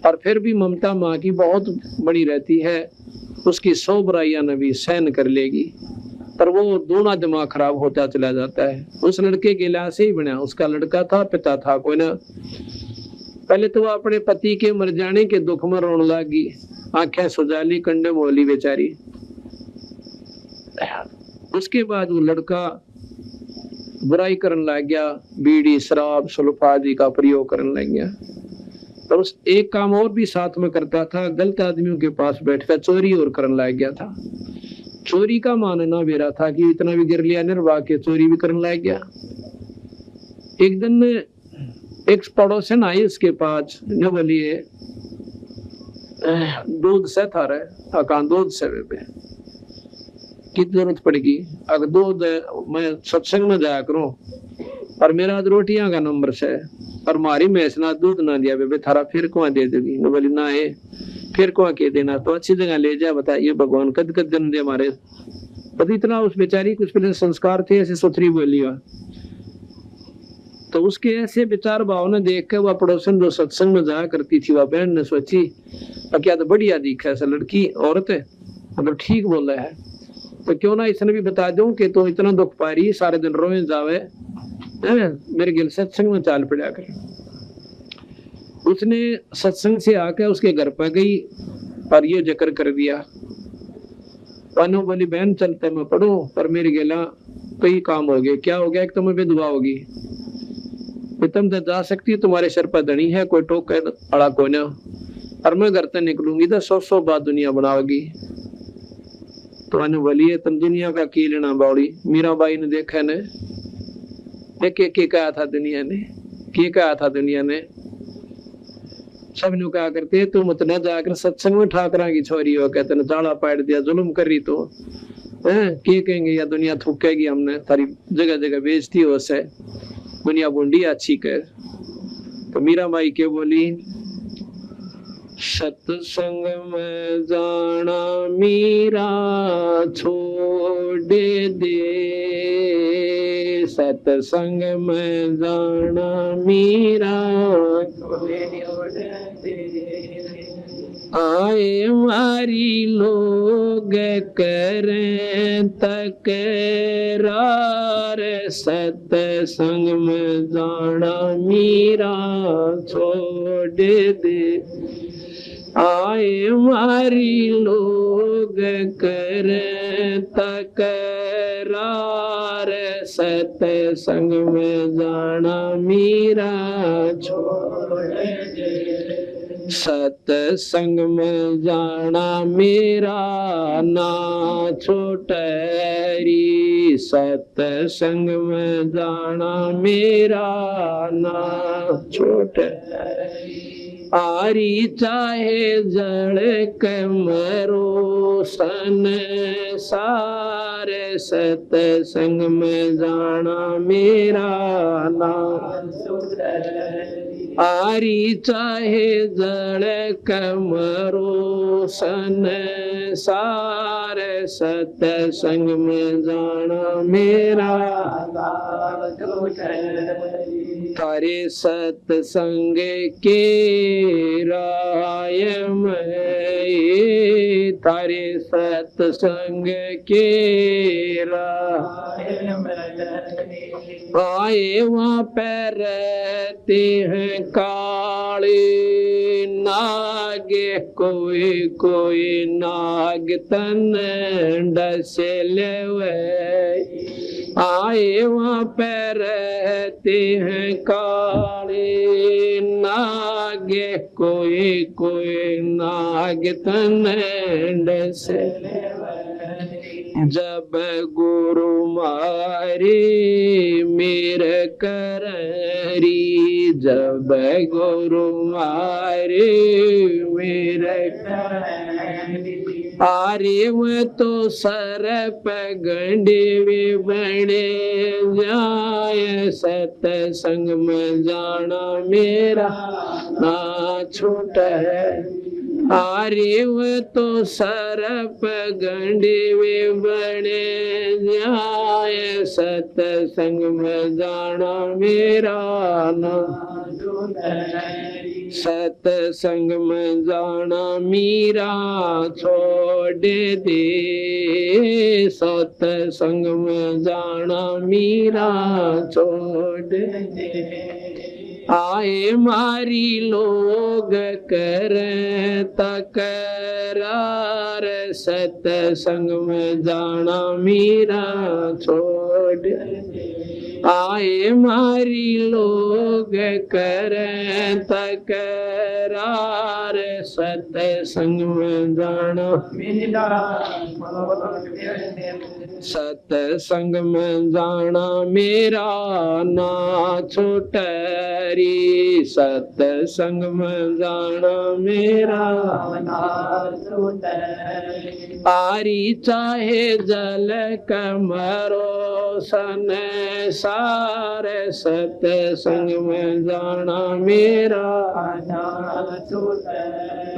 Speaker 2: और फिर भी ममता माँ की बहुत बड़ी रहती है, उसकी 100 बुराइयां न भी सहन कर लेगी, पर वो दोनों दिमाग खराब होता चला जाता है। उस लड़के के लिहाज से ही बना, उसका लड़का था, पिता था कोई ना। पहले तो वो अपने पति के मर जाने के दुख में रोने लगी, आंखें सुजाली, कंडे मोली बेचारी। उसके बाद वो लड़का बुराई करने लग गया, बीड़ी शराब सुल्फा आदि का प्रयोग करने लग गया। और उस एक काम और भी साथ में करता था, गलत आदमियों के पास बैठकर चोरी और करने लग गया था। चोरी का मानना मेरा था कि इतना भी गिर लिया निर्वाह के चोरी भी करने लग गया। एक दिन एक पड़ोसन आई उसके पास, न बोलिए दूध से था रहे अकान दूध से पे की जरूरत पड़ेगी, अगर दूध मैं सत्संग में जाया करूं और मेरा रोटियां का नंबर से और मारी मैस ना दूध ना दिया बेबे थारा फिर कुआ दे देगी। न बोली ना है फिर कुआ के देना, तो अच्छी जगह ले जा, बताइए भगवान कद कद जन्म दे हमारे। पता इतना उस बेचारी कुछ पहले संस्कार थे, ऐसे सुथरी बोली। तो उसके ऐसे विचार भावना देख कर वह पड़ोसन जो सत्संग में जाया करती थी, वह बहन ने सोची क्या तो बढ़िया दिखा ऐसा लड़की औरत है, मतलब ठीक बोल रहा है, तो क्यों ना इसने भी बता दूं कि तो इतना दुख पा रही, सारे दिन रोए जावे, मेरे गिल सत्संग में चाल पड़ा कर। उसने सत्संग से आकर उसके घर पर गई और ये जिक्र कर दिया। पानो बोली बहन चलते मैं पढ़ू, पर मेरे गिला कई काम हो गए। क्या हो गया? एक तो मैं विधवा होगी, तुम तो जा सकती है, तुम्हारे सर पर धनी है, कोई टोक अड़ा को ना, और मैं घर से निकलूंगी तो 100 बात दुनिया बनाओगी। तो अनु बोलिए तुम दुनिया का की लेना बाउड़ी। मीराबाई ने देखा ने के कहा था दुनिया ने, के कहा था दुनिया ने, सब नु कहा करते तुम मत न जाकर सत्संग में ठाकरा की छोरी हो, कहते न जाड़ा पाड़ दिया, जुल्म कर रही तो के कहेंगे या दुनिया थूकेगी, हमने तारी जगह जगह बेइज्जती हो से, दुनिया बुंडी अच्छी कर। तो मीराबाई के बोली सत्संग में जाना मीरा छोड़ दे, सत्संग में जाना मीरा आए मारी लोग करें तकरार, सत्संग में जाना मीरा छोड़ दे, आए मारी लोग करें तकरार, सतसंग में जाना मीरा सतसंग में जाना मेरा ना छोटरी सतसंग में जाना मेरा ना छोटरी आरी चाहे जड़ कमरो सन सारे सतसंग में जाना मेरा नाम आरी चाहे जड़ कमरो सन सारे सतसंग में जाना मेरा तारे सतसंग के राय में तारे सतसंग के राय आए वहाँ पर रहते हैं काले नागे कोई कोई नाग तन डसे लेवे आए वहाँ पर रहते हैं काले नागे कोई कोई नाग तन डसे जब गुरु मारे मेरे कररी जब गुरु मारे मेरे आरे वो तो सर पगंडे वे बने जाए सतसंग में जाना मेरा ना छोटा है आरे वो तो सरप गंडे वे बने जाए सतसंग में जाना मेरा ना सतसंग में जाना मीरा छोड़ दे सतसंग में जाना मीरा छोड़ दे आए मारी लोग कर तकरार सतसंग में जाना मीरा छोड़ आए मारी लोग कर तकरार सतसंग में जाना सतसंग में जाना मेरा ना छोटरी सतसंग में जाना मेरा आरी चाहे जल कमरो सन सारे सतसंग में जाना मेरा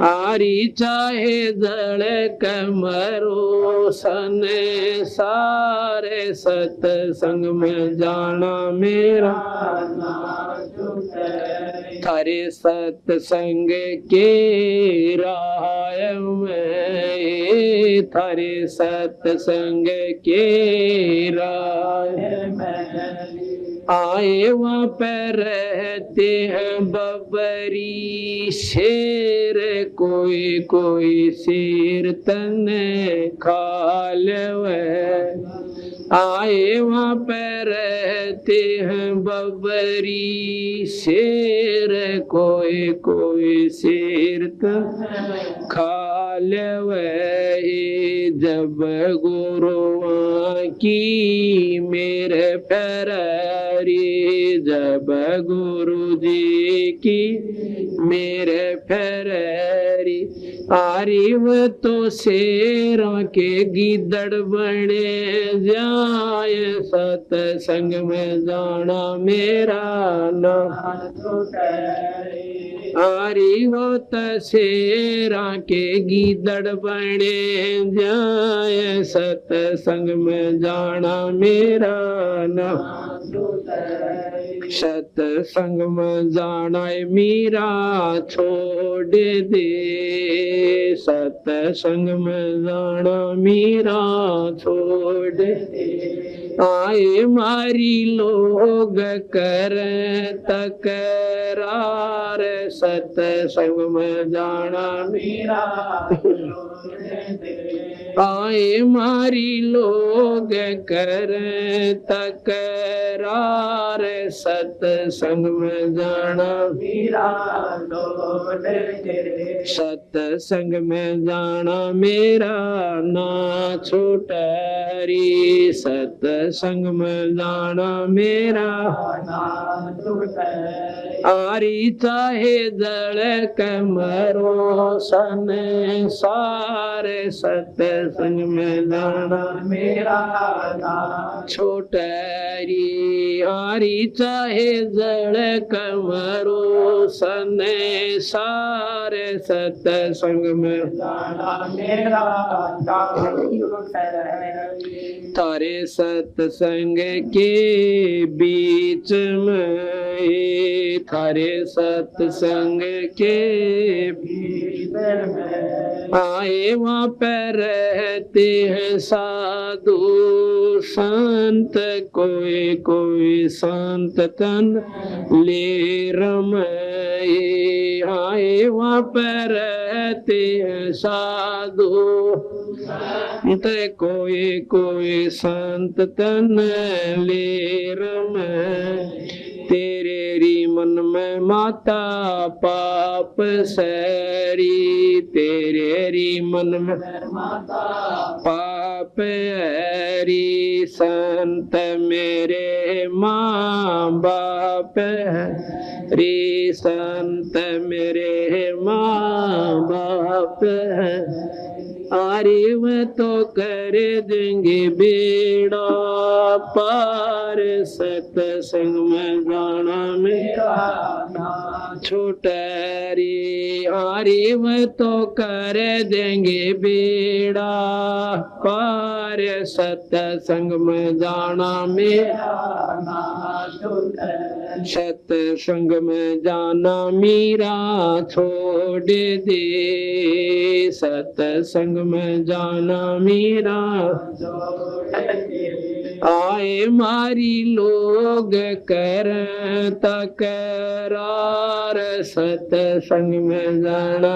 Speaker 2: आरी चाहे जल कमरो सन सारे सतसंग में जाना मेरा थारे सतसंग के राय में थारे सतसंग के राय में आए वहाँ पर रहते हैं बबरी शेर कोई कोई शेर तन खा लेवे आए वहाँ पर रहते हैं बबरी शेर कोई कोई शेर तन खा लेवे जब गुरुआ की मेरे फरारी जब गुरु जी की मेरे फरारी आरी वो तो शेरों के गिदड़ बने जाए सतसंग में जाना मेरा ना आरी वो तो शेरा के गिदड़ बने जाए सतसंग में जाना मेरा ना सत्संग में जाना मीरा छोड़ दे, सत्संग में जाना मीरा छोड़ दे। आए मारी लोग कर तकरार, सत्संग में जाना मीरा आए मारी लोग कर तकरार, सत्संग में जाना मीरा सत्संग में जाना मेरा ना छूटरी, सत्संग में जाना मेरा आरी चाहे जल कमरो सन सारे, सत्संग में जाना मेरा छोटरी। आरी चाहे जल कमरो सन सारे, सत्संग में जाना मेरा तारे सत्संग के बीच में, थारे सत्संग के बीच में आए वहाँ पर रहते हैं साधु संत, कोई कोई संत तन ले रमाए। आए वहाँ पर रहते हैं साधु कोई कोई संत तन ले रमाए। तेरे री मन में माता पाप सरी, तेरे री मन में माता पाप हरी, संत मेरे माँ बाप री, संत मेरे माँ बाप आरे वह तो कर देंगे बेड़ा पार, सत्संग में जाना मेरा ना छोटरी। आरे वह तो कर देंगे बेड़ा पार, सत्संग में जाना मेरा ना छोटरी। सत्संग में जाना मीरा छोड़ दे, सत्संग में जाना मीरा आए मारी लोग कर तकरार, सत्संग में जाना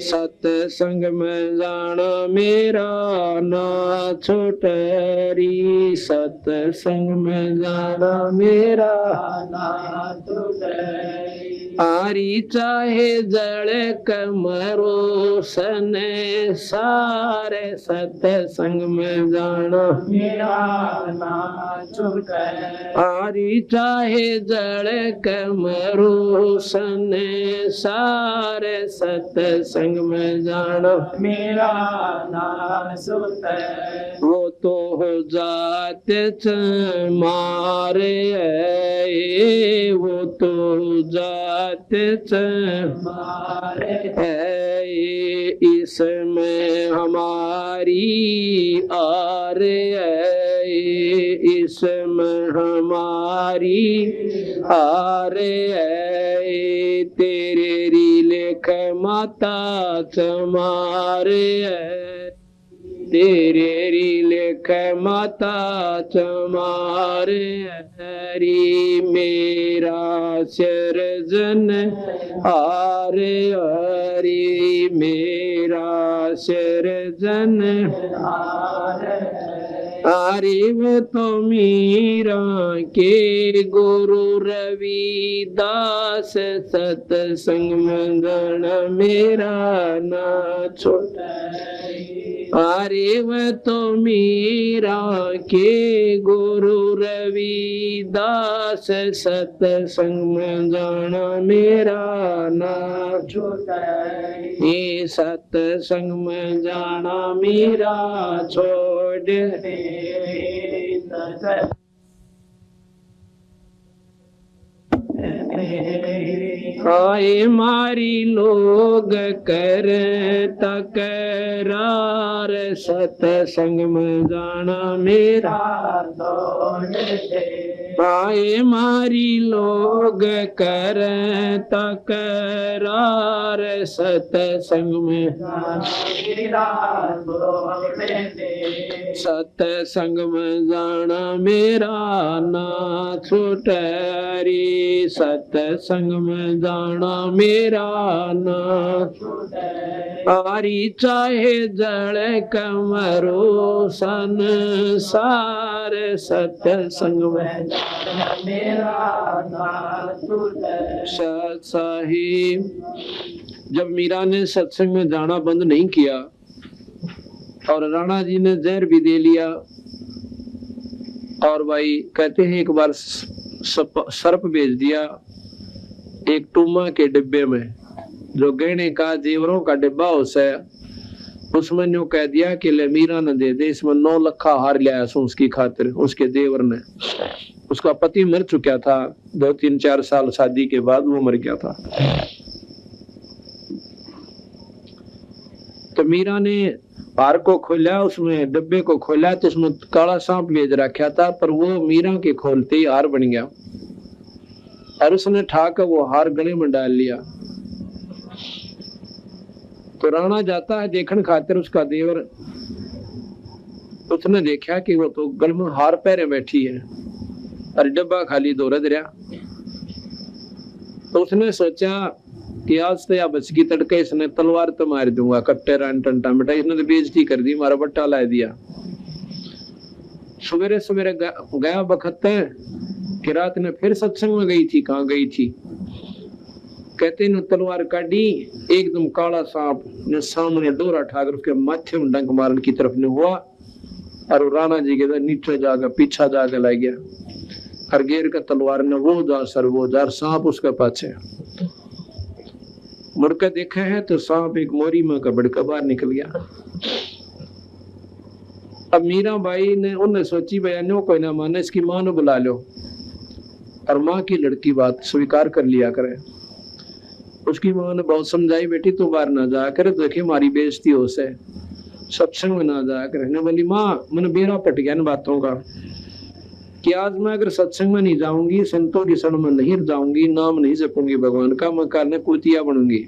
Speaker 2: सत्संग में जाना मेरा ना छोटरी, सत्संग में जाना मेरा ना छोटरी। आरी चाहे जड़ कमरो सन सारे, सत्संग में जाना मेरा ना छोटरी। आरी चाहे जड़ कमरो सन सारे, सत्संग में जाना मेरा ना छोटरी। वो तो हो जाते मारे है, वो तो जाते मारे है, इसमें हमारी आर है, इसमें हमारी आर है। तेरे री लेख माता चमारे है, तेरे री लेख माता चमारे हरी। मेरा सिरजन आरे हरी, मेरा सिरजन आरे। वो तो मीरा के गुरु रविदास, सत्संग में जाना मेरा ना छोटरी। अरे वह तो मीरा के गुरु रविदास, सत्संग में जाना मेरा ना छोटरी। ये सत्संग में जाना मेरा छोड़ दे। आए मारी लोग कर तकरार सतसंग में जाना मेरा आए मारी लोग कर तकरार सतसंग में सतसंग में जाना मेरा ना छूटरी सतसंग में जाना मेरा ना आरी चाहे जल कमरो संसार सतसंग में साहिब। जब मीरा ने सत्संग में जाना बंद नहीं किया और राणा जी ने जहर भी दे लिया और भाई कहते हैं एक बार सर्प भेज दिया एक टूमा के डिब्बे में जो गहने का जेवरों का डिब्बा होता है उसमें न्यू कह दिया कि ले मीरा ने दे दे इसमें 9 लखा हार लिया उसकी खातिर। उसके देवर ने उसका पति मर चुका था 2-3-4 साल शादी के बाद वो मर गया था। तो मीरा ने हार को खोला उसमें डिब्बे को खोला तो उसमें काला सांप भेज रखा था पर वो मीरा के खोलते ही हार बन गया और उसने ठाकर वो हार गले में डाल लिया। तो राणा जाता है देखने खातिर उसका देवर उसने देखा कि वो तो गल में हार पहरे बैठी है और डब्बा खाली दौड़द रहा। तो उसने सोचा कि आज तो या बच की तड़के इसने तलवार तो मार दूंगा कट्टे रान टंटा मिटा इसने तो बेइज्जती कर दी मारा बट्टा ला दिया। सवेरे सवेरे गया बखत कि रात ने फिर सत्संग में गई थी। कहाँ गई थी कहते न तलवार काटी एकदम काला सांप ने सामने डोरा ठाकर उसके माथे में डंक मारने की तरफ ने हुआ और राणा जी के नीचे जाकर पीछा जाकर ला गया और गेर का तलवार ने वो जार सांप उसके पाछे मुड़कर देखा है तो सांप एक मोरी में कबड़ का बाहर निकल गया। अब मीरा बाई ने उन्हें सोची बयानों कोई ना माने इसकी मां ने बुला लो और माँ की लड़की बात स्वीकार कर लिया करे। उसकी माँ ने बहुत समझाई बेटी तू बाहर ना जा कर देखे हमारी बेइज्जती हो से सत्संग में ना जा कर। बोली माँ मैंने बेरा पट गया इन बातों का कि आज मैं अगर सत्संग में नहीं जाऊंगी संतों की शरण में नहीं जाऊंगी नाम नहीं जपूंगी भगवान का मैं कल कुतिया बनूंगी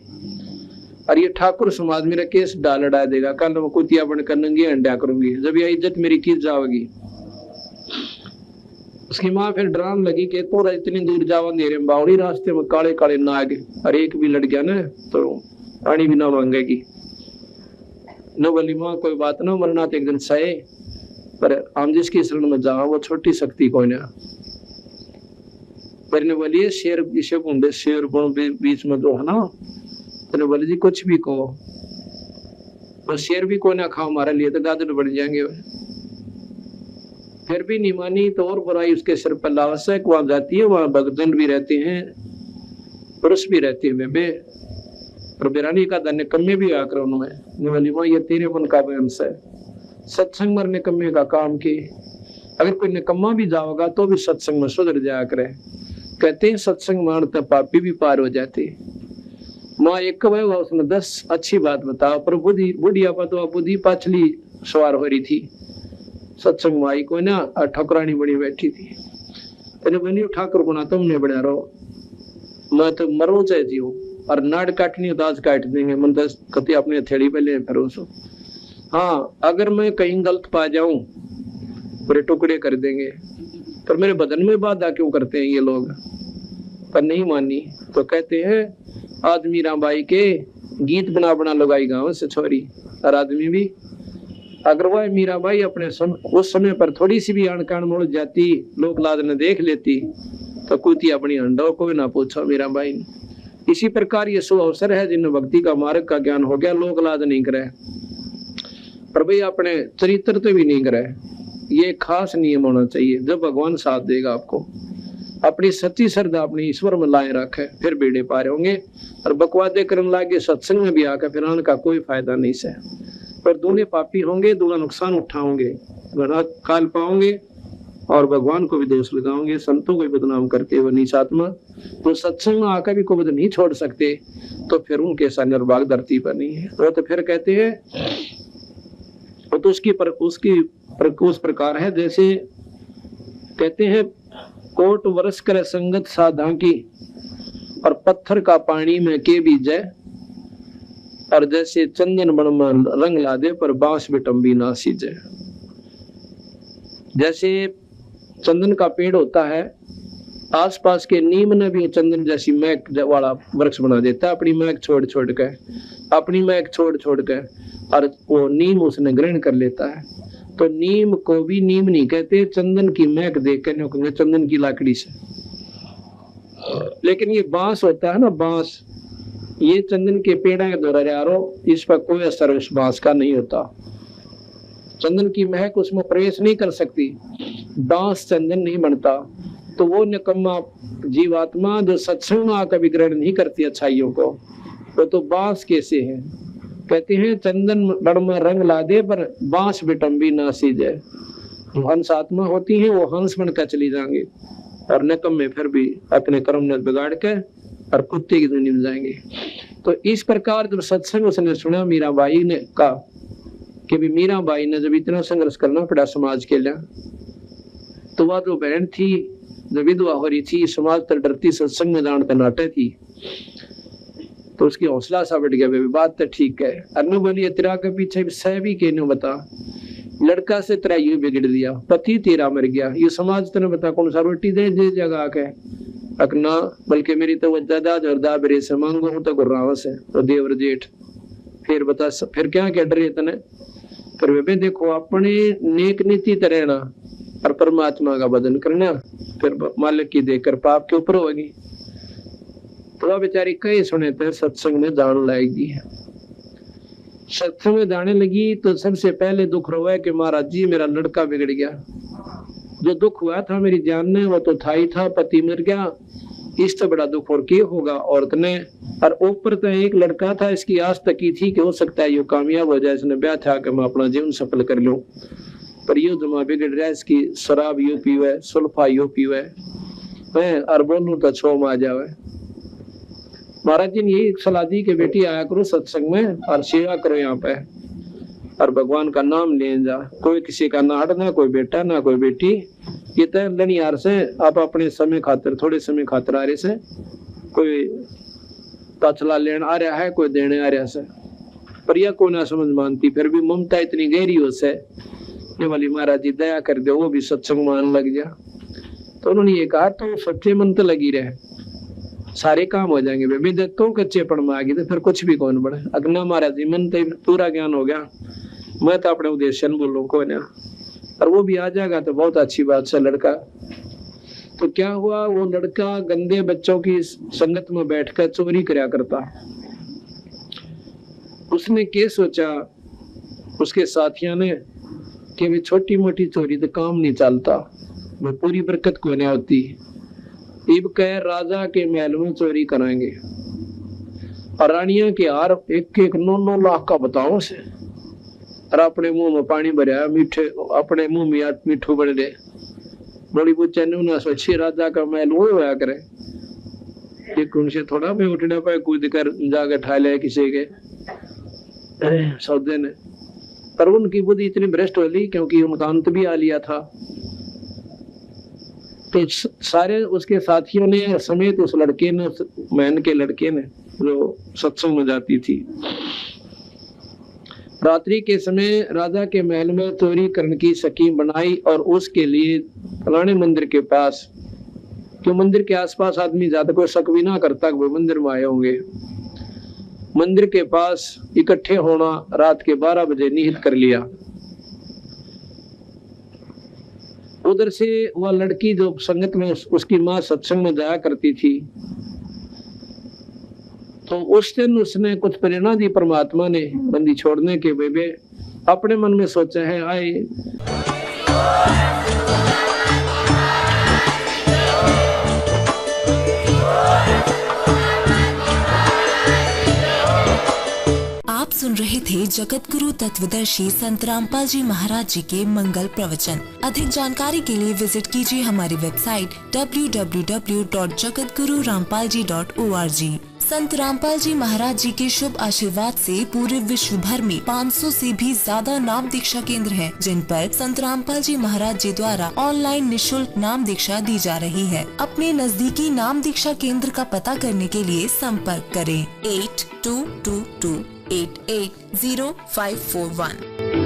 Speaker 2: और ये ठाकुर समाज मेरा केस डाल देगा कल मैं कुतिया बनकर नंगी अंडा करूंगी जब ये इज्जत मेरी की जाएगी। उसकी माँ फिर डराने लगी कि तो इतनी दूर जावा अंधेरे में बावड़ी रास्ते में काले काले नाग और एक भी लड़ गया ना तो पानी भी ना मांगेगी न। बोली माँ कोई बात ना मरना तो एक दिन सहे पर हम जिसकी शरण में जाओ वो छोटी शक्ति कोई ना। पर ने बोलिए शेर पीछे घूमते शेर बीच में जो है ना तो बोले जी कुछ भी कहो बस शेर भी कोई ना खाओ हमारे लिए तो गाजर बढ़ जाएंगे। फिर भी नहीं मानी तो और बुराई उसके सिर पर लावसक वहां जाती है वहां भगदन भी रहते हैं पुरुष भी रहते हैं बेबे और बिरानी का धन्य कम्मे भी आकर उन्होंने बोली माँ ये तेरे मन का वहम है सत्संग में निकम्मे का काम की अगर कोई निकम्मा भी जाओगा तो भी सत्संग में सुधर जाया करे। कहते हैं सत्संग मानते पापी भी पार हो जाते। माँ एक हुआ उसने 10 अच्छी बात बताओ पर बुढ़िया पर तो बुद्धि पाछली सवार हो रही थी सत्संग में आई कोई ना ठकुरानी बड़ी बैठी थी तेने बनी ठाकुर गुना तुमने बना रहो मैं तो मरो चाहती हूँ और नाड़ काटनी तो आज काट देंगे मन तो कति अपनी हथेली पे ले फिर उसको हाँ अगर मैं कहीं गलत पा जाऊं पूरे टुकड़े कर देंगे पर मेरे बदन में बाधा क्यों करते हैं ये लोग। पर नहीं मानी तो कहते हैं आज मीरा बाई के गीत बना बना लगाई गाँव से छोरी और आदमी भी अगर वह मीरा बाई अपने उस समय पर थोड़ी सी भी अणकान मुड़ जाती लोक लाद ने देख लेती तो कुती अपनी अंडो को भी ना पूछो मीरा बाई ने। इसी प्रकार ये शुभ अवसर है जिन्हें भक्ति का मार्ग का ज्ञान हो गया लोक लाद नहीं करे पर भाई अपने चरित्र तो भी नहीं करे। ये खास नियम होना चाहिए जब भगवान साथ देगा आपको अपनी सच्ची श्रद्धा अपनी ईश्वर में लाए रखे फिर बेड़े पार होंगे और बकवादे करने लागे सत्संग में भी आकर फिर आने का कोई फायदा नहीं से पर दूल्हे पापी होंगे दूल्हा नुकसान उठाओगे घना काल पाओगे और भगवान को भी दोष लगाओगे, संतों को भी बदनाम करते हो नीचात्मा, तो सत्संग में आकर भी को नहीं छोड़ सकते, तो फिर उनके साथ निर्भाग धरती पर नहीं है। तो फिर कहते हैं तो उस प्रकार है जैसे कहते हैं कोट वर्ष कर संगत साधा की और पत्थर का पानी में के बीजे, और जैसे चंदन बन में रंग ला दे पर बांस बिटम्बी ना सीजे। जैसे चंदन का पेड़ होता है, आसपास के नीम ने भी चंदन जैसी महक वाला वृक्ष बना देता है, अपनी महक छोड़ छोड़ के और वो नीम उसने ग्रहण कर लेता है। तो नीम को भी नीम नहीं कहते, चंदन की महक देख कर कहेंगे चंदन की लाकड़ी से। लेकिन ये बांस होता है ना, बांस, ये चंदन के पेड़ के द्वारा यारो, इस पर कोई असर उस बांस का नहीं होता, चंदन की महक उसमें प्रवेश नहीं कर सकती, बांस चंदन नहीं बनता। तो वो निकम्मा जीवात्मा जो सत्संग में आकर भी ग्रहण नहीं करती अच्छाइयों को, तो बांस कैसे है? कहते हैं चंदन बड़ में रंग ला दे पर बांस बिटम्बी ना सीजे। हंस आत्मा होती है, वो हंस बनकर चली जाएंगे और निकम में फिर भी अपने कर्म ने बिगाड़ के और कुत्ते की दुनिया में जाएंगे। तो इस प्रकार जब सत्संग उसने सुना मीराबाई ने कहा कि भी मीराबाई ने जब इतना संघर्ष करना पड़ा समाज के लिए, तो वह जो बहन थी जो विधवा हो रही थी, समाज तर डरती, सत्संग में जान नाटे थी, तो उसकी हौसला सा बढ़ गया, बात तो ठीक है। अनु बोलिए तेरा के पीछे सह भी कहने बता, लड़का से तेरा यू बिगड़ दिया, पति तेरा मर गया, ये समाज तेने बता कौन सा रोटी दे जगह के अकना, बल्कि मेरी तो दादा जोरदा बरे से मांगो हूं तो गुर्राव से तो देवर जेठ, फिर बता फिर क्या कह डरे तने। पर वे देखो अपने नेक नीति तरहना और परमात्मा का बदन करना, फिर मालिक की देकर पाप के ऊपर होगी। तो बेचारी कई सुने थे सत्संग में जान लाएगी, सत्संग में जाने लगी तो सबसे पहले दुख रोया कि महाराज जी मेरा लड़का बिगड़ गया। जो दुख हुआ था मेरी जान ने वो तो था ही था, पति मर गया, इससे बड़ा दुख और क्या होगा औरत ने। और ऊपर तो एक लड़का था, इसकी आस तक की थी कि हो सकता है ये कामयाब हो जाए, इसने ब्याह था कि मैं अपना जीवन सफल कर लूं, पर ये जमा बिगड़ रहा है, इसकी शराब यो पीवे, सुल्फा यो पीवे, और बोलूं तो छोम आ जावे। महाराज जी ने यही सलाह दी कि बेटी आया करो सत्संग में और सेवा करो यहाँ पे, और भगवान का नाम ले जा, कोई किसी का ना हटना, कोई बेटा ना कोई बेटी, ये तो लनियार से आप अपने समय खातिर, थोड़े समय खातिर आ रहे से, कोई ताचला लेने आ रहा है, कोई देने आ रहा से, पर यह को ना समझ मानती, फिर भी ममता इतनी गहरी हो से ये वाली महाराज जी दया कर दो, वो भी सत्संग मान लग जा। तो उन्होंने ये कहा तो सच्चे मन तो लगी रहे, सारे काम हो जाएंगे। बेबी तो कच्चे पड़ में आ गई तो फिर कुछ भी कौन बढ़े। अगना महाराज जी मन तो पूरा ज्ञान हो गया, मैं तो अपने उद्देश्य बोलूं को ना, और वो भी आ जाएगा तो बहुत अच्छी बात से लड़का। तो क्या हुआ, वो लड़का गंदे बच्चों की संगत में बैठकर चोरी करया करता। उसने क्या सोचा उसके साथियों ने कि भी छोटी मोटी चोरी तो काम नहीं चलता, वो पूरी बरकत को नहीं होती, इब कह राजा के महल में चोरी कराएंगे और रानिया के हार 1-1 9 लाख का बताओ से, और अपने मुंह में पानी भरा, मीठे अपने मुंह में मीठू बन रहे, बड़ी बुच्चा ने सोची राजा का महल वो होया करे, एक उनसे थोड़ा भी उठने पाए, कूद कर जाकर ठा ले किसी के सौदे ने। पर उनकी बुद्धि इतनी भ्रष्ट हो ली क्योंकि उनका अंत भी आ लिया था। तो सारे उसके साथियों ने समेत उस लड़के ने, मैन के लड़के ने जो सत्संग में जाती थी, रात्रि के समय राजा के महल में चोरी करने की स्कीम बनाई और उसके लिए रानी मंदिर के पास, क्यों मंदिर के आसपास आदमी ज्यादा कोई शक भी ना करता वो मंदिर में आए होंगे, मंदिर के पास इकट्ठे होना रात के 12 बजे निहित कर लिया। उधर से वह लड़की जो संगत में उसकी माँ सत्संग में जाया करती थी, तो उस दिन उसने कुछ प्रेरणा दी परमात्मा ने बंदी छोड़ने के बेबे, अपने मन में सोचा है आए
Speaker 3: आप सुन रहे थे जगत गुरु तत्वदर्शी संत रामपाल जी महाराज जी के मंगल प्रवचन। अधिक जानकारी के लिए विजिट कीजिए हमारी वेबसाइट www.jagatgururampalji.org। संत रामपाल जी महाराज जी के शुभ आशीर्वाद से पूरे विश्व भर में 500 से भी ज्यादा नाम दीक्षा केंद्र हैं, जिन पर संत रामपाल जी महाराज जी द्वारा ऑनलाइन निशुल्क नाम दीक्षा दी जा रही है। अपने नजदीकी नाम दीक्षा केंद्र का पता करने के लिए संपर्क करें 8222880541।